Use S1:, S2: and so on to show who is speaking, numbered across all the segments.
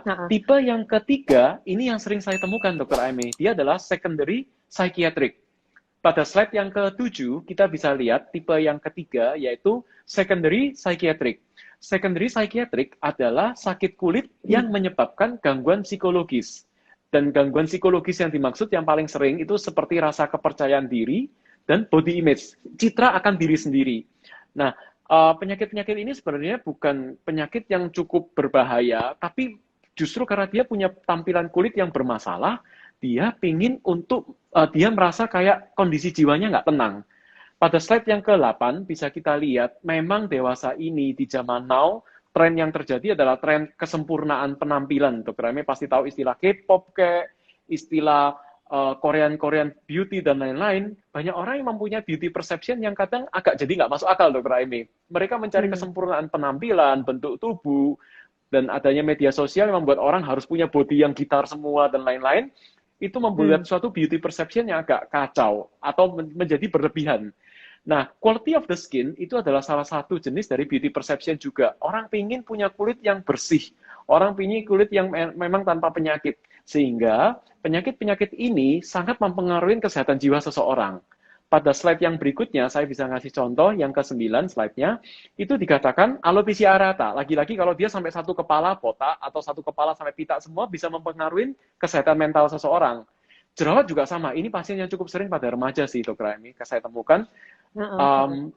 S1: Nah,
S2: Nah,
S1: tipe yang ketiga, ini yang sering saya temukan, Dr. Aimee. Dia adalah secondary psychiatric. Pada slide yang ke-7, kita bisa lihat tipe yang ketiga, yaitu secondary psychiatric. Secondary psychiatric adalah sakit kulit yang menyebabkan gangguan psikologis. Dan gangguan psikologis yang dimaksud yang paling sering itu seperti rasa kepercayaan diri dan body image, citra akan diri sendiri. Nah, penyakit-penyakit ini sebenarnya bukan penyakit yang cukup berbahaya, tapi justru karena dia punya tampilan kulit yang bermasalah, dia pingin untuk dia merasa kayak kondisi jiwanya nggak tenang. Pada slide yang ke-8 bisa kita lihat memang dewasa ini di zaman now tren yang terjadi adalah tren kesempurnaan penampilan. Dokter Ame pasti tahu istilah K-pop kayak istilah Korean beauty dan lain-lain. Banyak orang yang mempunyai beauty perception yang kadang agak jadi nggak masuk akal, Dokter Ame. Mereka mencari kesempurnaan penampilan, bentuk tubuh, dan adanya media sosial yang membuat orang harus punya body yang gitar semua dan lain-lain, itu membuat suatu beauty perception yang agak kacau atau menjadi berlebihan. Nah, quality of the skin itu adalah salah satu jenis dari beauty perception juga. Orang pingin punya kulit yang bersih, orang pingin kulit yang memang tanpa penyakit. Sehingga penyakit-penyakit ini sangat mempengaruhi kesehatan jiwa seseorang. Pada slide yang berikutnya, saya bisa ngasih contoh yang ke-9 slide-nya, itu dikatakan alopecia areata. Lagi-lagi kalau dia sampai satu kepala botak atau satu kepala sampai pita semua bisa mempengaruhi kesehatan mental seseorang. Jerawat juga sama, ini pasien yang cukup sering pada remaja sih, Dokter Amy, saya temukan.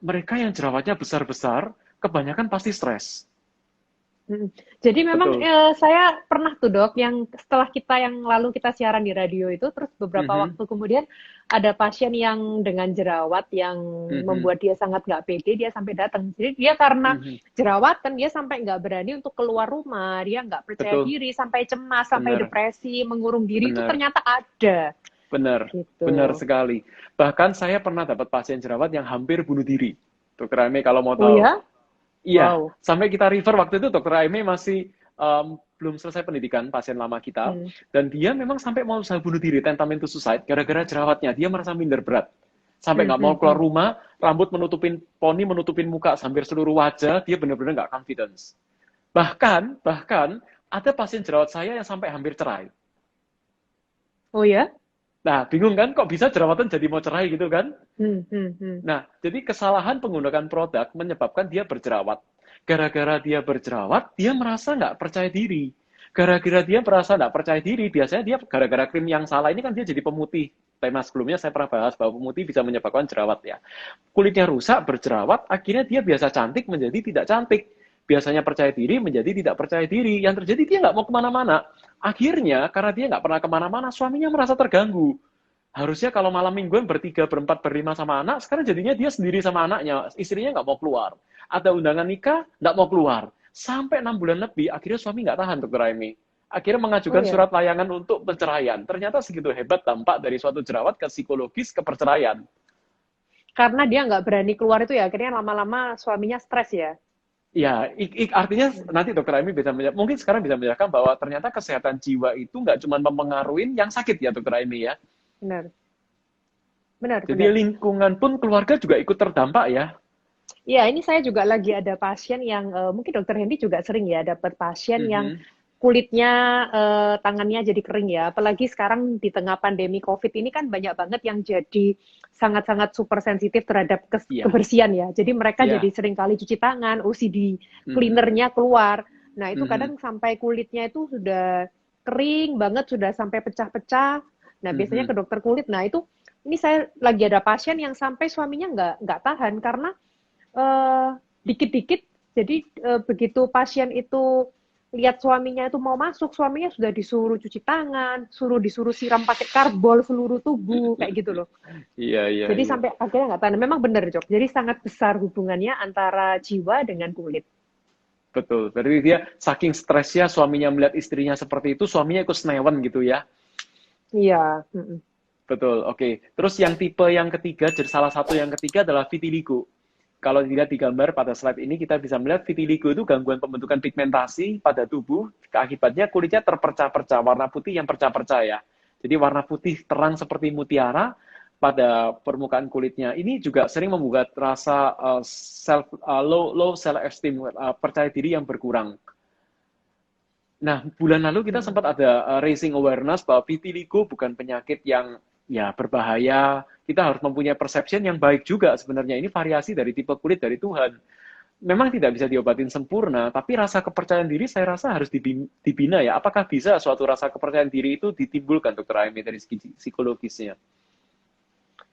S1: Mereka yang jerawatnya besar-besar, kebanyakan pasti stres.
S2: Jadi memang
S1: Betul.
S2: saya pernah tuh dok, yang setelah kita yang lalu kita siaran di radio itu, terus beberapa waktu kemudian ada pasien yang dengan jerawat yang membuat dia sangat nggak pede, dia sampai datang. Jadi dia karena jerawatan, dia sampai nggak berani untuk keluar rumah, dia nggak percaya
S1: Betul.
S2: diri, sampai cemas, sampai
S1: Benar.
S2: depresi, mengurung diri, itu
S1: Benar.
S2: ternyata ada.
S1: Benar.
S2: Gitu.
S1: Benar sekali. Bahkan saya pernah dapat pasien jerawat yang hampir bunuh diri. Dokter Ame kalau mau
S2: Oh
S1: tahu.
S2: ya?
S1: Iya,
S2: Wow.
S1: sampai kita refer waktu itu Dokter Aime masih belum selesai pendidikan pasien lama kita, dan dia memang sampai mau usaha bunuh diri, tentamen to suicide, gara-gara jerawatnya. Dia merasa minder berat. Sampai nggak mau keluar rumah, rambut menutupin poni, menutupin muka, hampir seluruh wajah, dia benar-benar nggak confidence. Bahkan ada pasien jerawat saya yang sampai hampir cerai.
S2: Oh ya?
S1: Nah, bingung kan, kok bisa jerawatan jadi mau cerai gitu kan? Nah, jadi kesalahan penggunaan produk menyebabkan dia berjerawat. Gara-gara dia berjerawat, dia merasa nggak percaya diri. Gara-gara dia merasa nggak percaya diri, biasanya dia gara-gara krim yang salah ini kan dia jadi pemutih. Tema sebelumnya saya pernah bahas bahwa pemutih bisa menyebabkan jerawat ya. Kulitnya rusak, berjerawat, akhirnya dia biasa cantik menjadi tidak cantik. Biasanya percaya diri menjadi tidak percaya diri. Yang terjadi dia nggak mau kemana-mana. Akhirnya, karena dia nggak pernah kemana-mana, suaminya merasa terganggu. Harusnya kalau malam mingguan bertiga, berempat, berlima sama anak, sekarang jadinya dia sendiri sama anaknya. Istrinya nggak mau keluar. Ada undangan nikah, nggak mau keluar. Sampai 6 bulan lebih, akhirnya suami nggak tahan, Dokter Aimi. Akhirnya mengajukan surat layangan untuk perceraian. Ternyata segitu hebat dampak dari suatu jerawat ke psikologis ke perceraian.
S2: Karena dia nggak berani keluar itu ya, akhirnya lama-lama suaminya stres ya.
S1: Ya, artinya nanti Dokter Aimi bisa mungkin sekarang bisa menjelaskan bahwa ternyata kesehatan jiwa itu nggak cuma mempengaruhi yang sakit ya, Dokter Aimi ya.
S2: Benar. Benar,
S1: Jadi
S2: benar.
S1: lingkungan pun keluarga juga ikut terdampak ya.
S2: Ya, ini saya juga lagi ada pasien yang mungkin Dokter Hendy juga sering ya dapat pasien yang kulitnya tangannya jadi kering ya. Apalagi sekarang di tengah pandemi COVID ini kan banyak banget yang jadi sangat-sangat super sensitif terhadap kebersihan ya. Jadi mereka jadi sering kali cuci tangan, OCD cleanernya keluar. Nah, itu kadang sampai kulitnya itu sudah kering banget, sudah sampai pecah-pecah. Nah, biasanya ke dokter kulit. Nah, ini saya lagi ada pasien yang sampai suaminya nggak tahan karena dikit-dikit. Jadi begitu pasien itu lihat suaminya itu mau masuk, suaminya sudah disuruh cuci tangan, disuruh siram pakai karbol seluruh tubuh, kayak gitu loh.
S1: Iya.
S2: Jadi sampai akhirnya nggak tahan. Memang benar, Jok. Jadi sangat besar hubungannya antara jiwa dengan kulit.
S1: Betul. Berarti dia saking stresnya suaminya melihat istrinya seperti itu, suaminya ikut senewan gitu ya.
S2: Iya.
S1: Betul, oke. Terus yang tipe yang ketiga, jadi salah satu yang ketiga adalah vitiligo. Kalau dilihat di gambar pada slide ini, kita bisa melihat vitiligo itu gangguan pembentukan pigmentasi pada tubuh. Akibatnya kulitnya terpercah-percah, warna putih yang percah-percah ya. Jadi warna putih terang seperti mutiara pada permukaan kulitnya. Ini juga sering membuat rasa low self esteem, percaya diri yang berkurang. Nah, bulan lalu kita
S2: Hmm.
S1: sempat ada raising awareness bahwa vitiligo bukan penyakit yang ya berbahaya. Kita harus mempunyai perception yang baik juga sebenarnya. Ini variasi dari tipe kulit dari Tuhan. Memang tidak bisa diobatin sempurna, tapi rasa kepercayaan diri saya rasa harus dibina ya. Apakah bisa suatu rasa kepercayaan diri itu ditimbulkan, Dokter Aimi, dari segi psikologisnya?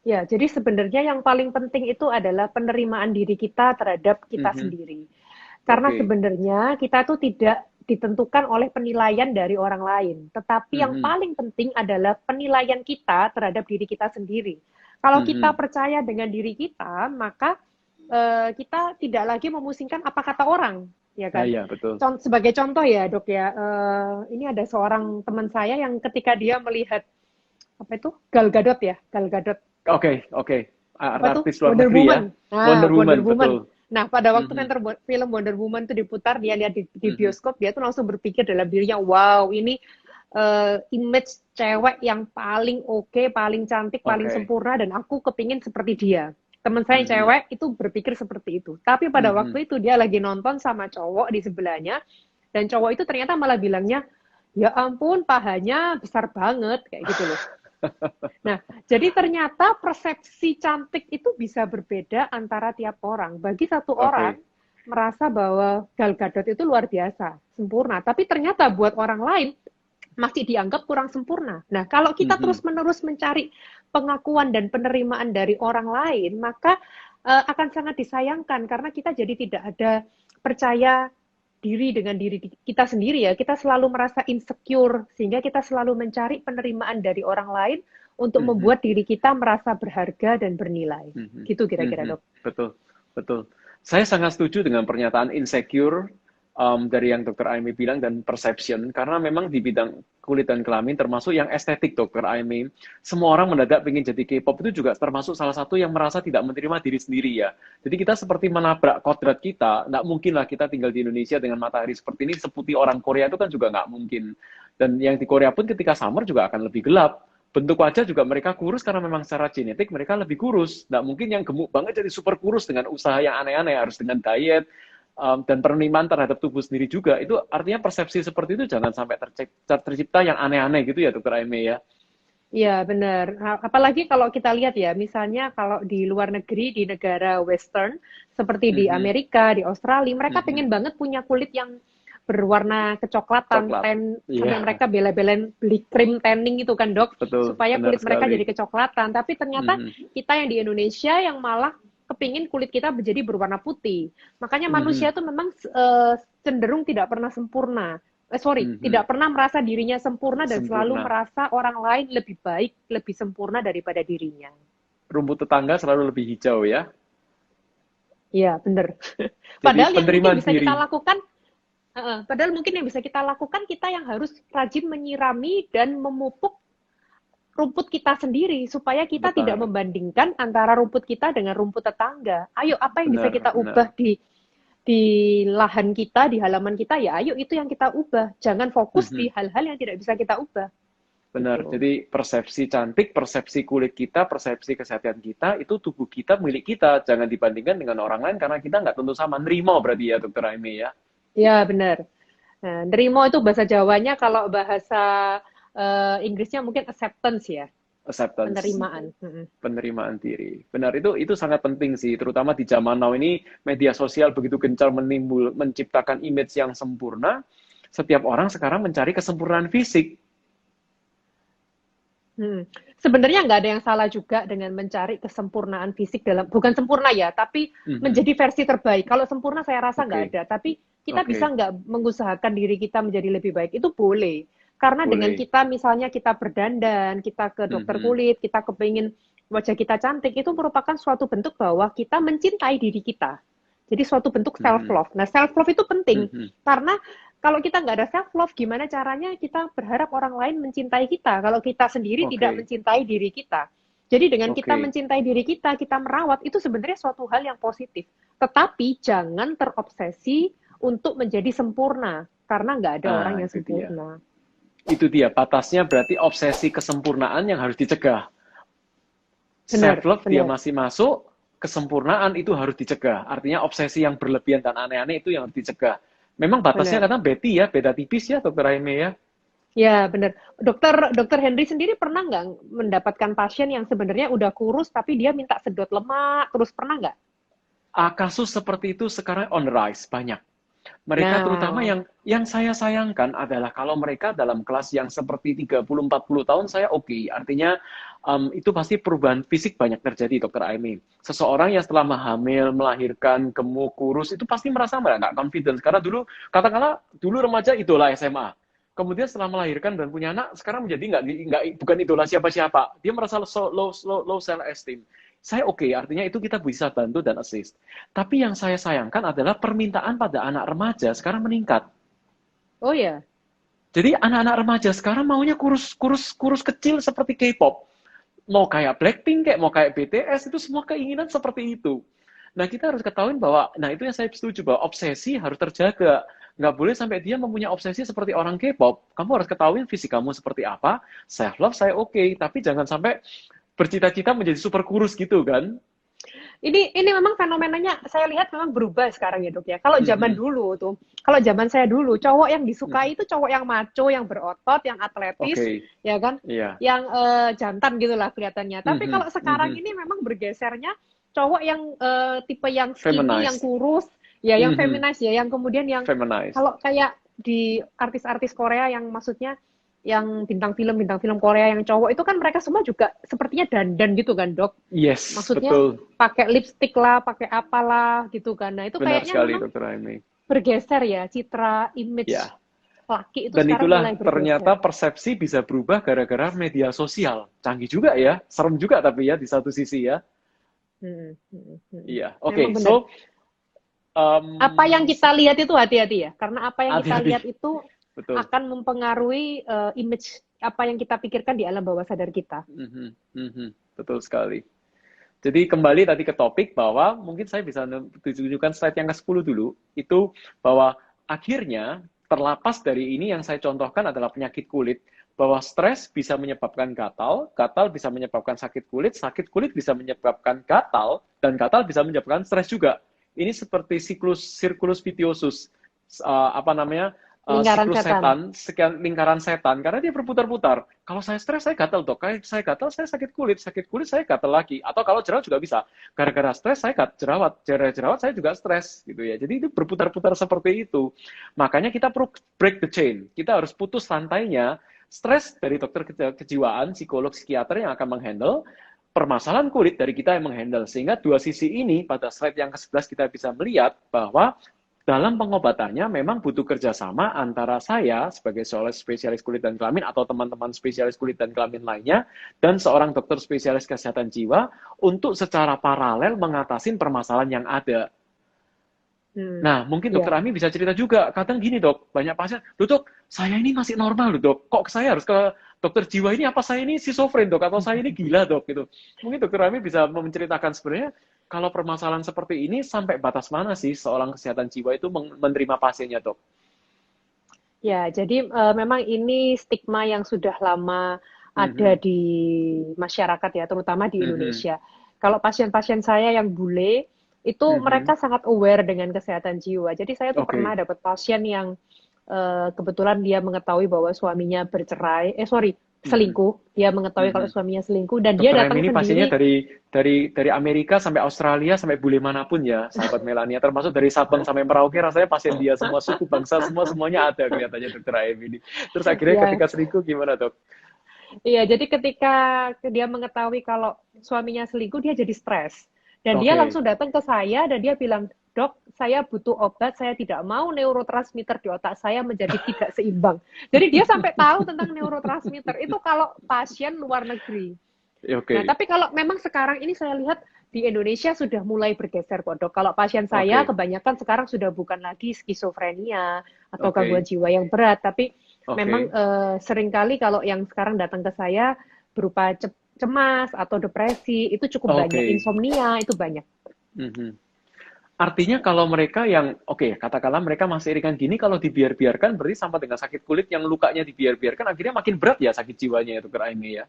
S2: Ya, jadi sebenarnya yang paling penting itu adalah penerimaan diri kita terhadap kita
S1: Mhm.
S2: sendiri. Karena
S1: Oke.
S2: sebenarnya kita tuh tidak ditentukan oleh penilaian dari orang lain, tetapi yang
S1: Mhm.
S2: paling penting adalah penilaian kita terhadap diri kita sendiri. Kalau kita
S1: Mhm.
S2: percaya dengan diri kita, maka kita tidak lagi memusingkan apa kata orang, ya
S1: Nah,
S2: kan?
S1: ya, betul.
S2: Sebagai contoh ya, Dok ya, ini ada seorang teman saya yang ketika dia melihat apa itu Gal Gadot ya, Gal Gadot
S1: Oke, oke.
S2: apa tuh
S1: Artis luar
S2: Wonder
S1: negeri ya.
S2: Woman. Nah,
S1: Wonder
S2: Wonder
S1: Woman,
S2: Woman.
S1: betul.
S2: Nah, pada waktu
S1: Mhm.
S2: film Wonder Woman itu diputar, dia lihat di
S1: Mhm.
S2: bioskop, dia tuh langsung berpikir dalam dirinya, wow, ini image cewek yang paling oke, paling cantik, paling
S1: Oke.
S2: sempurna, dan aku kepingin seperti dia. Teman saya yang
S1: Mhm.
S2: cewek itu berpikir seperti itu. Tapi pada
S1: Mhm.
S2: waktu itu dia lagi nonton sama cowok di sebelahnya, dan cowok itu ternyata malah bilangnya, ya ampun, pahanya besar banget, kayak gitu loh. Nah, jadi ternyata persepsi cantik itu bisa berbeda antara tiap orang. Bagi satu orang
S1: Oke.
S2: merasa bahwa Gal Gadot itu luar biasa, sempurna. Tapi ternyata buat orang lain masih dianggap kurang sempurna. Nah, kalau kita
S1: Mhm.
S2: terus-menerus mencari pengakuan dan penerimaan dari orang lain, maka akan sangat disayangkan karena kita jadi tidak ada percaya diri dengan diri kita sendiri ya. Kita selalu merasa insecure sehingga kita selalu mencari penerimaan dari orang lain untuk
S1: Mhm.
S2: membuat diri kita merasa berharga dan bernilai.
S1: Mhm.
S2: Gitu kira-kira,
S1: Mhm.
S2: Dok.
S1: Betul, betul. Saya sangat setuju dengan pernyataan insecure dari yang Dokter Aimi bilang dan perception, karena memang di bidang kulit dan kelamin termasuk yang estetik, Dokter Aimi. Semua orang mendadak ingin jadi K-pop itu juga termasuk salah satu yang merasa tidak menerima diri sendiri ya. Jadi kita seperti menabrak kodrat kita. Nggak mungkin lah kita tinggal di Indonesia dengan matahari seperti ini, seputih orang Korea itu kan juga nggak mungkin. Dan yang di Korea pun ketika summer juga akan lebih gelap. Bentuk wajah juga mereka kurus karena memang secara genetik mereka lebih kurus. Nggak mungkin yang gemuk banget jadi super kurus dengan usaha yang aneh-aneh, harus dengan diet, dan penerimaan terhadap tubuh sendiri juga. Itu artinya persepsi seperti itu jangan sampai tercipta yang aneh-aneh gitu ya, Dokter Aime ya.
S2: Iya, benar. Apalagi kalau kita lihat ya, misalnya kalau di luar negeri, di negara Western, seperti di
S1: Mhm.
S2: Amerika, di Australia, mereka
S1: Mhm.
S2: pengen banget punya kulit yang berwarna kecoklatan,
S1: Coklat.
S2: sampai
S1: Iya,
S2: mereka bela-belain beli krim tanning itu kan, Dok,
S1: betul,
S2: supaya
S1: benar
S2: kulit mereka
S1: sekali.
S2: jadi kecoklatan. Tapi ternyata
S1: Mhm.
S2: kita yang di Indonesia yang malah kepingin kulit kita menjadi berwarna putih. Makanya manusia
S1: Mhm.
S2: itu memang cenderung tidak pernah sempurna. Sorry, tidak
S1: Mhm.
S2: pernah merasa dirinya sempurna dan selalu
S1: Sempurna.
S2: merasa orang lain lebih baik, lebih sempurna daripada dirinya.
S1: Rumput tetangga selalu lebih hijau ya.
S2: Iya, benar.
S1: Jadi
S2: Padahal yang mungkin
S1: penerimaan
S2: bisa kita
S1: diri.
S2: lakukan, padahal mungkin yang bisa kita lakukan, kita yang harus rajin menyirami dan memupuk rumput kita sendiri supaya kita tidak
S1: Benar,
S2: membandingkan antara rumput kita dengan rumput tetangga. Ayo, apa yang bisa
S1: benar,
S2: kita
S1: benar.
S2: ubah di lahan kita, di halaman kita, ya ayo itu yang kita ubah. Jangan fokus
S1: Mhm.
S2: di hal-hal yang tidak bisa kita ubah.
S1: Benar.
S2: Gitu.
S1: Jadi persepsi cantik, persepsi kulit kita, persepsi kesehatan kita, itu tubuh kita milik kita. Jangan dibandingkan dengan orang lain karena kita nggak tentu sama. Nerimo berarti ya, Dokter Aime ya.
S2: Ya, benar. Nah, nerimo itu bahasa Jawanya, kalau bahasa Inggrisnya mungkin acceptance ya,
S1: Acceptance,
S2: penerimaan.
S1: penerimaan diri. Benar, itu sangat penting sih, terutama di zaman now ini media sosial begitu gencar menciptakan image yang sempurna. Setiap orang sekarang mencari kesempurnaan fisik.
S2: Sebenarnya nggak ada yang salah juga dengan mencari kesempurnaan fisik dalam, bukan sempurna ya, tapi
S1: Mhm.
S2: menjadi versi terbaik. Kalau sempurna saya rasa nggak
S1: Oke,
S2: ada, tapi kita bisa
S1: oke,
S2: nggak mengusahakan diri kita menjadi lebih baik, itu boleh. Karena dengan
S1: boleh.
S2: kita misalnya kita berdandan, kita ke dokter
S1: Mhm.
S2: kulit, kita kepingin wajah kita cantik, itu merupakan suatu bentuk bahwa kita mencintai diri kita. Jadi suatu bentuk self
S1: Mhm.
S2: love. Nah, self love itu penting
S1: Mhm.
S2: karena kalau kita nggak ada self love, gimana caranya kita berharap orang lain mencintai kita kalau kita sendiri tidak
S1: Oke,
S2: mencintai diri kita. Jadi dengan kita
S1: oke.
S2: mencintai diri kita merawat, itu sebenarnya suatu hal yang positif. Tetapi jangan terobsesi untuk menjadi sempurna karena nggak ada
S1: Ah,
S2: orang yang
S1: itu dia.
S2: sempurna.
S1: Itu dia, batasnya berarti obsesi kesempurnaan yang harus dicegah. Self
S2: Benar,
S1: love dia
S2: benar.
S1: masih masuk, kesempurnaan itu harus dicegah. Artinya obsesi yang berlebihan dan aneh-aneh itu yang harus dicegah. Memang batasnya
S2: benar.
S1: kadang beta tipis ya, Dokter Aime ya.
S2: Ya, benar. Dokter Henry sendiri pernah nggak mendapatkan pasien yang sebenarnya udah kurus tapi dia minta sedot lemak terus, pernah nggak?
S1: Kasus seperti itu sekarang on the rise, banyak. Mereka terutama
S2: Nah,
S1: yang saya sayangkan adalah kalau mereka dalam kelas yang seperti 30-40 tahun, saya oke. Artinya itu pasti perubahan fisik banyak terjadi, Dokter Aimi. Seseorang yang setelah hamil, melahirkan, gemuk, kurus, itu pasti merasa nggak confidence. Karena dulu, katakanlah dulu remaja idola SMA. Kemudian setelah melahirkan dan punya anak, sekarang menjadi nggak bukan idola siapa-siapa. Dia merasa low self esteem. Saya oke, artinya itu kita bisa bantu dan assist. Tapi yang saya sayangkan adalah permintaan pada anak remaja sekarang meningkat.
S2: oh ya,
S1: Jadi anak-anak remaja sekarang maunya kurus kecil seperti K-pop. Mau kayak Blackpink, kayak mau kayak BTS, itu semua keinginan seperti itu. Nah, kita harus ketahui bahwa, nah itu yang saya setuju, bahwa obsesi harus terjaga. Nggak boleh sampai dia mempunyai obsesi seperti orang K-pop. Kamu harus ketahui fisik kamu seperti apa, self-love saya oke, tapi jangan sampai bercita-cita menjadi super kurus gitu kan.
S2: ini memang fenomenanya saya lihat memang berubah sekarang ya dok ya. Kalau zaman
S1: Mhm,
S2: dulu tuh, kalau zaman saya dulu, cowok yang disukai
S1: mhm.
S2: itu cowok yang macho, yang berotot, yang atletis,
S1: Oke,
S2: ya kan,
S1: iya.
S2: yang jantan gitulah kelihatannya. Tapi
S1: Mhm,
S2: kalau sekarang
S1: mhm.
S2: ini memang bergesernya cowok yang tipe yang skinny, yang
S1: Feminized.
S2: kurus, ya yang
S1: Mhm,
S2: feminis ya, yang kemudian yang
S1: feminized.
S2: kalau kayak di artis-artis Korea yang maksudnya yang bintang film Korea yang cowok itu kan mereka semua juga sepertinya dandan gitu kan dok,
S1: Yes,
S2: maksudnya
S1: betul.
S2: pakai lipstick lah, pakai apalah gitu kan. Nah, itu
S1: Benar
S2: kayaknya
S1: sekali,
S2: memang
S1: Dokter Aimi.
S2: bergeser ya, citra image
S1: Ya.
S2: laki itu
S1: Dan
S2: sekarang
S1: itulah
S2: mulai
S1: ternyata
S2: bergeser.
S1: persepsi bisa berubah gara-gara media sosial. Canggih juga ya, serem juga tapi ya di satu sisi ya.
S2: Hmm, hmm, hmm.
S1: Iya,
S2: Memang
S1: oke.
S2: benar.
S1: So,
S2: Apa yang kita lihat itu hati-hati ya, karena apa yang kita
S1: hati-hati.
S2: lihat itu
S1: Betul.
S2: akan mempengaruhi image apa yang kita pikirkan di alam bawah sadar kita.
S1: Mhm, mhm. Betul sekali. Jadi kembali tadi ke topik bahwa mungkin saya bisa tunjukkan slide yang ke-10 dulu, itu bahwa akhirnya terlepas dari ini yang saya contohkan adalah penyakit kulit, bahwa stres bisa menyebabkan gatal, gatal bisa menyebabkan sakit kulit bisa menyebabkan gatal, dan gatal bisa menyebabkan stres juga. Ini seperti sirkulus vitiosus, apa namanya,
S2: Lingkaran
S1: siklus
S2: setan.
S1: setan, sekian lingkaran setan, karena dia berputar-putar. Kalau saya stres, saya gatal dok. Kalau saya gatal, saya sakit kulit saya gatal lagi. Atau kalau jerawat juga bisa. Gara-gara stres, saya jerawat. Jerawat, saya juga stres. Gitu ya. Jadi itu berputar-putar seperti itu. Makanya kita perlu break the chain. Kita harus putus rantainya. Stres dari dokter kejiwaan, psikolog, psikiater yang akan menghandle. Permasalahan kulit dari kita yang menghandle. Sehingga dua sisi ini, pada slide yang ke-11 kita bisa melihat bahwa dalam pengobatannya memang butuh kerjasama antara saya sebagai seorang spesialis kulit dan kelamin atau teman-teman spesialis kulit dan kelamin lainnya dan seorang dokter spesialis kesehatan jiwa untuk secara paralel mengatasi permasalahan yang ada.
S2: Hmm,
S1: Nah, mungkin dokter
S2: ya.
S1: Ami bisa cerita juga. Kadang gini dok, banyak pasien, loh dok, saya ini masih normal loh dok. Kok saya harus ke dokter jiwa ini? Apa saya ini schizofren dok? Atau saya ini gila dok? Gitu. Mungkin dokter Ami bisa menceritakan sebenarnya kalau permasalahan seperti ini sampai batas mana sih seorang kesehatan jiwa itu menerima pasiennya dok?
S2: Ya, jadi memang ini stigma yang sudah lama ada
S1: Mhm,
S2: di masyarakat ya, terutama di
S1: mhm,
S2: Indonesia. Kalau pasien-pasien saya yang bule, itu
S1: mhm.
S2: mereka sangat aware dengan kesehatan jiwa. Jadi saya tuh pernah
S1: Oke.
S2: dapat pasien yang kebetulan dia mengetahui bahwa suaminya bercerai, sorry,
S1: Mhm,
S2: selingkuh. Dia mengetahui kalau
S1: mhm.
S2: suaminya selingkuh dan dia
S1: Dokter Em
S2: datang
S1: ini pasiennya
S2: sendiri.
S1: dari Amerika sampai Australia sampai bule manapun ya, sahabat Melania. Termasuk dari Sabang sampai Merauke, rasanya pasien dia semua suku bangsa semuanya ada kelihatannya Dokter Em ini. Terus akhirnya
S2: Ya,
S1: ketika selingkuh gimana dok?
S2: iya, jadi ketika dia mengetahui kalau suaminya selingkuh, dia jadi stres. Dan dia
S1: Oke,
S2: langsung datang ke saya dan dia bilang, dok, saya butuh obat, saya tidak mau neurotransmitter di otak saya menjadi tidak seimbang. Jadi dia sampai tahu tentang neurotransmitter. Itu kalau pasien luar negeri. Nah,
S1: oke,
S2: tapi kalau memang sekarang ini saya lihat di Indonesia sudah mulai bergeser kok dok. Kalau pasien saya
S1: oke,
S2: kebanyakan sekarang sudah bukan lagi skizofrenia atau gangguan
S1: oke,
S2: jiwa yang berat, tapi memang
S1: oke,
S2: seringkali kalau yang sekarang datang ke saya berupa cemas atau depresi itu cukup banyak,
S1: oke.
S2: insomnia itu banyak.
S1: Mhm. Artinya kalau mereka yang, oke, katakanlah mereka masih ringan gini, kalau dibiarkan berarti sama dengan sakit kulit yang lukanya dibiarkan, akhirnya makin berat ya sakit jiwanya ya dokter Aimi ya?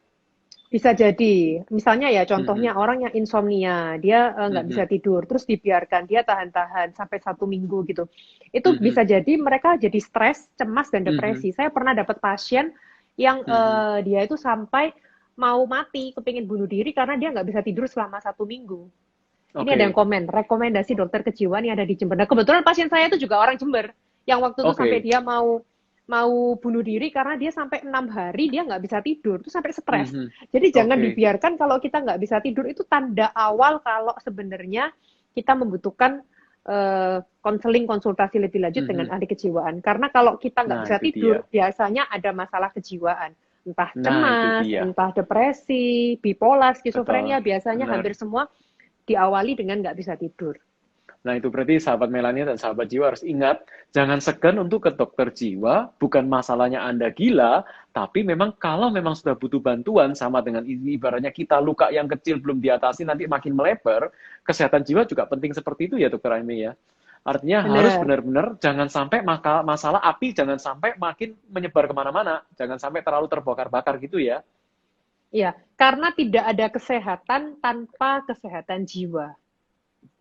S2: Bisa jadi, misalnya ya
S1: Mhm,
S2: contohnya orang yang insomnia, dia nggak bisa
S1: mhm,
S2: tidur, terus dibiarkan dia tahan-tahan sampai 1 minggu gitu. Itu
S1: mhm,
S2: bisa jadi mereka jadi stres, cemas, dan
S1: mhm,
S2: depresi. Saya pernah dapat pasien yang
S1: mhm.
S2: dia itu sampai mau mati, kepingin bunuh diri karena dia nggak bisa tidur selama 1 minggu. Ini ada yang
S1: Oke,
S2: komen, rekomendasi dokter kejiwaan yang ada di Jember. Nah, kebetulan pasien saya itu juga orang Jember, yang waktu itu sampai
S1: oke.
S2: dia mau mau bunuh diri karena dia sampai 6 hari dia nggak bisa tidur, itu sampai stres.
S1: Mhm,
S2: Jadi jangan
S1: oke.
S2: dibiarkan kalau kita nggak bisa tidur itu tanda awal kalau sebenarnya kita membutuhkan konseling konsultasi lebih lanjut dengan
S1: Mhm.
S2: ahli kejiwaan. Karena kalau kita nggak
S1: Nah,
S2: bisa
S1: itu dia.
S2: tidur, biasanya ada masalah kejiwaan. Entah
S1: Nah, itu
S2: cemas,
S1: dia.
S2: entah depresi, bipolar,
S1: Betul.
S2: skizofrenia, biasanya
S1: Benar.
S2: hampir semua diawali dengan nggak bisa tidur.
S1: Nah, itu berarti sahabat Melania dan sahabat jiwa harus ingat, jangan segan untuk ke dokter jiwa, bukan masalahnya Anda gila, tapi memang kalau memang sudah butuh bantuan, sama dengan ibaratnya kita luka yang kecil belum diatasi, nanti makin melebar, kesehatan jiwa juga penting seperti itu ya, dokter Aimi ya. Artinya harus
S2: Benar.
S1: benar-benar, jangan sampai masalah api, jangan sampai makin menyebar kemana-mana, jangan sampai terlalu terbakar-bakar gitu ya.
S2: Ya, karena tidak ada kesehatan tanpa kesehatan jiwa.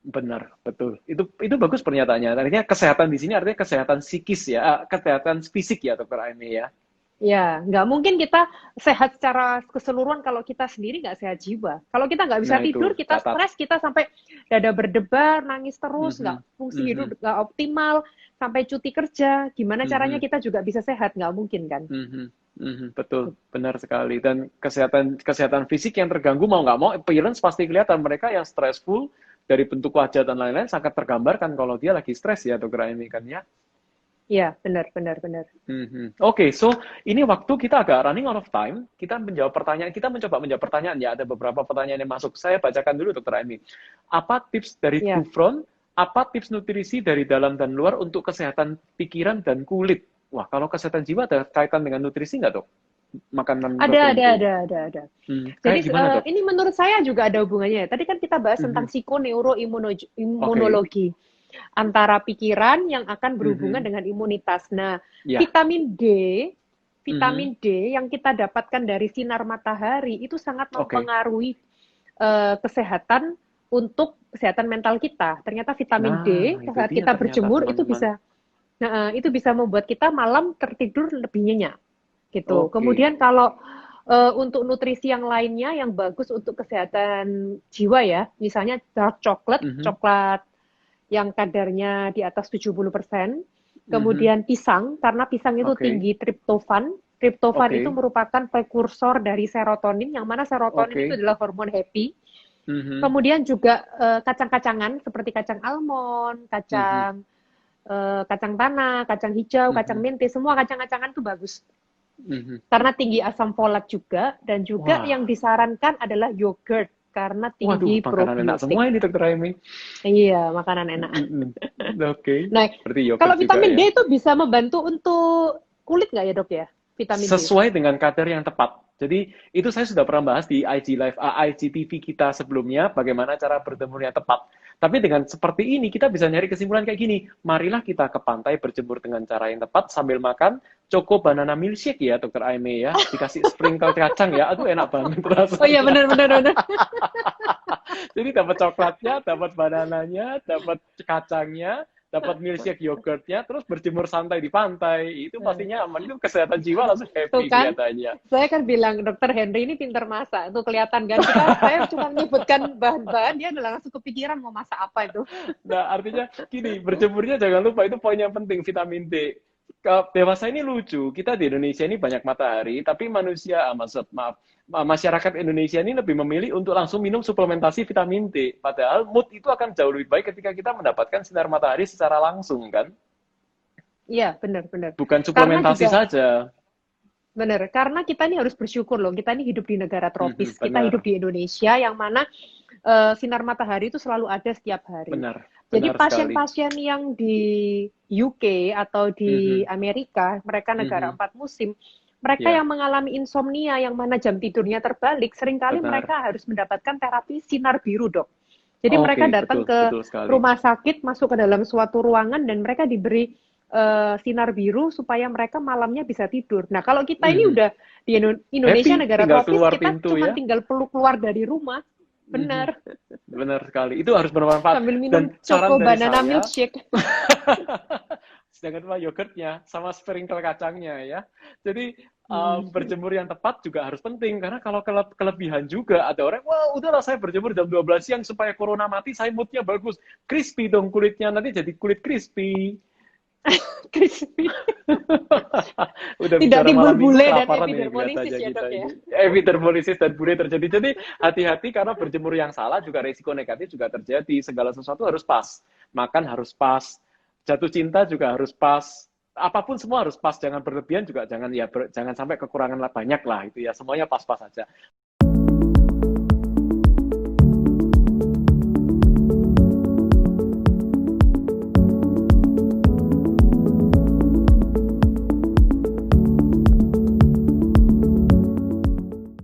S1: Benar, betul. Itu bagus pernyataannya. Artinya kesehatan di sini artinya kesehatan psikis ya, kesehatan fisik ya, dokter Aimi ya.
S2: Ya, nggak mungkin kita sehat secara keseluruhan kalau kita sendiri nggak sehat jiwa. Kalau kita nggak bisa
S1: Nah, itu
S2: tidur, kita
S1: catat.
S2: stres, kita sampai dada berdebar, nangis terus, nggak
S1: Mhm,
S2: fungsi hidup
S1: mhm,
S2: nggak optimal, sampai cuti kerja. Gimana caranya
S1: mhm,
S2: kita juga bisa sehat? Nggak mungkin kan?
S1: mhm, mhm, betul, benar sekali. Dan kesehatan kesehatan fisik yang terganggu mau nggak mau, appearance pasti kelihatan. Mereka yang stressful dari bentuk wajah dan lain-lain sangat tergambarkan kalau dia lagi stres ya, dokter Aimi kan ya.
S2: Iya, benar, benar, benar.
S1: Mhm. Oke, so ini waktu kita agak running out of time. Kita menjawab pertanyaan, kita mencoba menjawab pertanyaan ya. Ada beberapa pertanyaan yang masuk. Saya bacakan dulu, dokter Aimi. Apa tips dari
S2: Ya,
S1: Gufron? Apa tips nutrisi dari dalam dan luar untuk kesehatan pikiran dan kulit? Wah, kalau kesehatan jiwa ada kaitan dengan nutrisi nggak, dok? Makanan tertentu.
S2: ada.
S1: Kayak
S2: Jadi
S1: gimana, dok?
S2: ini menurut saya juga ada hubungannya. Tadi kan kita bahas tentang
S1: Mhm. Oke.
S2: psikoneuroimunologi antara pikiran yang akan berhubungan
S1: Mhm.
S2: dengan imunitas. Nah,
S1: Ya.
S2: vitamin D,
S1: Mhm.
S2: vitamin D yang kita dapatkan dari sinar matahari itu sangat
S1: Oke.
S2: mempengaruhi kesehatan untuk kesehatan mental kita. Ternyata vitamin
S1: Nah,
S2: D
S1: itu
S2: saat
S1: dia
S2: kita
S1: ternyata,
S2: berjemur
S1: teman-teman.
S2: itu bisa membuat kita malam tertidur lebih nyenyak gitu.
S1: Oke.
S2: Kemudian kalau untuk nutrisi yang lainnya yang bagus untuk kesehatan jiwa ya, misalnya dark chocolate,
S1: Mhm.
S2: coklat yang kadarnya di atas 70%,
S1: Mhm.
S2: kemudian pisang, karena pisang itu
S1: Oke.
S2: tinggi triptofan. Triptofan itu
S1: Oke.
S2: merupakan prekursor dari serotonin, yang mana serotonin itu
S1: Oke.
S2: adalah hormon happy.
S1: Mhm.
S2: Kemudian juga kacang-kacangan seperti kacang almond,
S1: Mhm.
S2: kacang tanah, kacang hijau, kacang
S1: Mhm.
S2: mente, semua kacang-kacangan itu bagus.
S1: Mhm.
S2: Karena tinggi asam folat juga, dan juga yang
S1: Wah,
S2: disarankan adalah yogurt karena
S1: waduh,
S2: tinggi
S1: makanan enak
S2: probiotik.
S1: semua ini, dokter Aimi.
S2: Iya, makanan enak.
S1: Mhm. Oke,
S2: Nah,
S1: berarti
S2: kalau
S1: yogurt juga
S2: vitamin
S1: ya.
S2: D itu bisa membantu untuk kulit nggak ya dok ya? Vitamin D.
S1: Sesuai dengan kadar yang tepat. Jadi itu saya sudah pernah bahas di IG Live, IGTV kita sebelumnya, bagaimana cara berjemur yang tepat. Tapi dengan seperti ini, kita bisa nyari kesimpulan kayak gini. Marilah kita ke pantai berjemur dengan cara yang tepat, sambil makan Choco Banana Milkshake ya, dokter Aime ya. Dikasih sprinkle kacang ya, aduh enak banget
S2: Oh iya,
S1: rasanya.
S2: benar benar benar.
S1: Jadi dapat coklatnya, dapat banananya, dapat kacangnya, dapat milkshake yogurtnya, terus berjemur santai di pantai. Itu pastinya aman. Itu kesehatan jiwa langsung
S2: Tuh
S1: happy
S2: kan,
S1: kelihatannya.
S2: saya kan bilang dokter Henry ini pinter masak. Tuh kelihatan kan, saya cuma menyebutkan bahan-bahan, dia udah langsung kepikiran mau masak apa itu.
S1: Nah, artinya gini, berjemurnya jangan lupa, itu poin yang penting, vitamin D. Dewasa ini lucu, kita di Indonesia ini banyak matahari, tapi manusia, maaf, masyarakat Indonesia ini lebih memilih untuk langsung minum suplementasi vitamin D. Padahal mood itu akan jauh lebih baik ketika kita mendapatkan sinar matahari secara langsung, kan?
S2: Iya, benar benar.
S1: Bukan
S2: Karena
S1: suplementasi
S2: juga
S1: saja.
S2: benar, karena kita ini harus bersyukur loh. Kita ini hidup di negara tropis. Kita hidup
S1: Benar,
S2: di Indonesia yang mana sinar matahari itu selalu ada setiap hari.
S1: benar,
S2: Jadi
S1: benar sekali.
S2: pasien-pasien yang di UK atau di
S1: Mhm,
S2: Amerika, mereka negara
S1: mhm.
S2: 4 musim, mereka yang
S1: Ya,
S2: mengalami insomnia, yang mana jam tidurnya terbalik, seringkali
S1: benar.
S2: mereka harus mendapatkan terapi sinar biru, dok. Jadi
S1: Oke,
S2: mereka datang
S1: betul,
S2: ke
S1: betul sekali.
S2: rumah sakit, masuk ke dalam suatu ruangan, dan mereka diberi sinar biru supaya mereka malamnya bisa tidur. Nah, kalau kita ini
S1: Mhm.
S2: udah di Indonesia
S1: Happy,
S2: negara
S1: tinggal
S2: tropis,
S1: keluar
S2: kita
S1: pintu
S2: cuma
S1: ya.
S2: tinggal perlu keluar dari rumah.
S1: Mhm.
S2: Benar.
S1: Benar sekali. Itu harus bermanfaat.
S2: Sambil minum
S1: Dan saran
S2: Choco
S1: dari
S2: Banana
S1: saya,
S2: Milkshake.
S1: sedangkan cuma yogurtnya sama sprinkle kacangnya ya. Jadi
S2: Hmm.
S1: berjemur yang tepat juga harus penting karena kalau kelebihan juga ada orang, wah udahlah saya berjemur jam 12 siang supaya corona mati, saya moodnya bagus. Crispy dong kulitnya, nanti jadi kulit crispy.
S2: Crispy.
S1: Udah
S2: Tidak
S1: bicara
S2: timbul
S1: malam minggu
S2: bule dan
S1: kelaparan ini
S2: epidermolisis
S1: kelihatannya
S2: ya,
S1: kita
S2: Dok ya.
S1: ini. Epidermolisis dan bule terjadi. Jadi hati-hati karena berjemur yang salah juga risiko negatif juga terjadi. Segala sesuatu harus pas. Makan harus pas. Jatuh cinta juga harus pas. Apapun semua harus pas. Jangan berlebihan juga jangan ya jangan sampai kekurangan lah banyak lah itu ya. Semuanya pas-pas saja.